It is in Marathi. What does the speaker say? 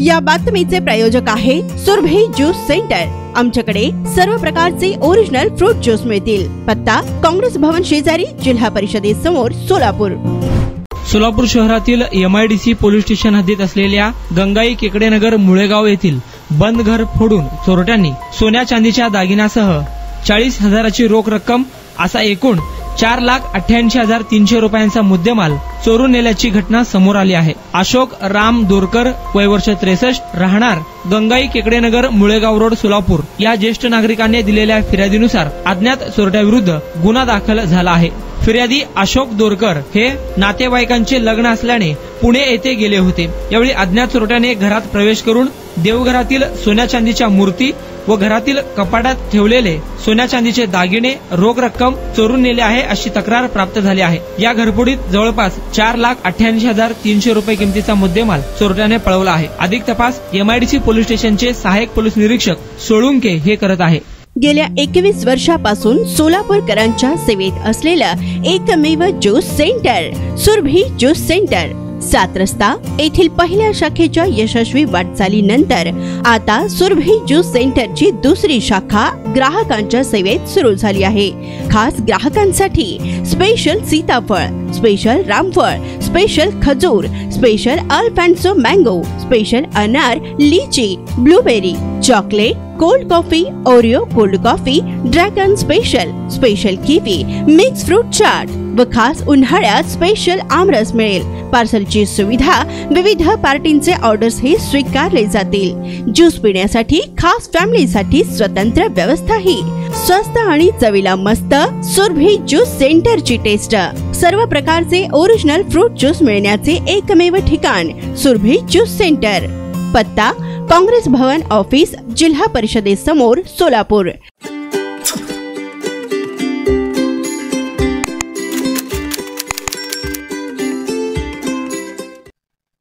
या बातमीचे प्रायोजक आहे सुरभी ज्यूस सेंटर। आमच्याकडे सर्व प्रकारचे ओरिजिनल फ्रूट ज्यूस मिळतील। पत्ता काँग्रेस भवन शेजारी, जिल्हा परिषदेसमोर, सोलापूर। सोलापूर शहरातील MIDC पोलीस स्टेशन हद्दीत असलेल्या गंगाई केकडेनगर मुळेगाव येथील बंद घर फोडून चोरट्यांनी सोन्या चांदीच्या दागिन्यासह 40,000ची रोख रक्कम असा एकूण 4,88,300 रुपयांचा मुद्देमाल चोरून नेल्याची घटना समोर आली आहे। अशोक राम दोरकर, वय वर्ष 63, राहणार गंगाई केकडेनगर मुळेगाव रोड, सोलापूर या ज्येष्ठ नागरिकांनी दिलेल्या फिर्यादीनुसार अज्ञात चोरट्याविरुद्ध गुन्हा दाखल झाला आहे। फिर्यादी अशोक दोरकर हे नातेवाईकांचे लग्न असल्याने पुणे येथे गेले होते। यावेळी अज्ञात चोरट्याने घरात प्रवेश करून देवघरातील सोन्या चांदीच्या मूर्ती व घरातील कपाटात ठेवलेले सोन्या चांदीचे दागिने, रोख रक्कम चोरून नेले आहे अशी तक्रार प्राप्त झाली आहे। या घरफोडीत जवळपास 4,88,300 रुपये किमतीचा मुद्देमाल चोरट्याने पळवला आहे। अधिक तपास MIDC पोलीस स्टेशनचे सहाय्यक पोलीस निरीक्षक सोळुंके हे करत आहे। गेल्या 21 वर्षापासून सोलापूरकरांच्या सेवेत असलेलं एकमेव juice centre Surabhi juice centre, 7 रस्ता येथील पहिल्या शाखेच्या यशस्वी वाटचालीनंतर आता सुरभी ज्यूस सेंटरची दुसरी शाखा ग्राहकांच्या सेवेत सुरू झाली आहे। खास ग्राहकांसाठी स्पेशल सीताफळ, स्पेशल रामफळ, स्पेशल खजूर, स्पेशल अल्फान्सो मँगो, स्पेशल अनार, लीची, blueberry, chocolate, cold coffee, Oreo cold coffee, dragon special, special kiwi, mix fruit chaat व खास उन्हाळ्यात स्पेशल आमरस मिळेल। पार्सलची सुविधा, विविध पार्टींचे ऑर्डर्स हे स्वीकारले जातील। ज्यूस पिण्यासाठी खास फॅमिलीसाठी स्वतंत्र व्यवस्थाही। स्वस्त आणि चवीला मस्त सुरभी ज्यूस सेंटरची टेस्ट। सर्व प्रकारचे ओरिजिनल फ्रूट ज्यूस मिळण्याचे एकमेव ठिकाण सुरभी ज्यूस सेंटर। पत्ता काँग्रेस भवन ऑफिस, जिल्हा परिषदेसमोर, सोलापूर।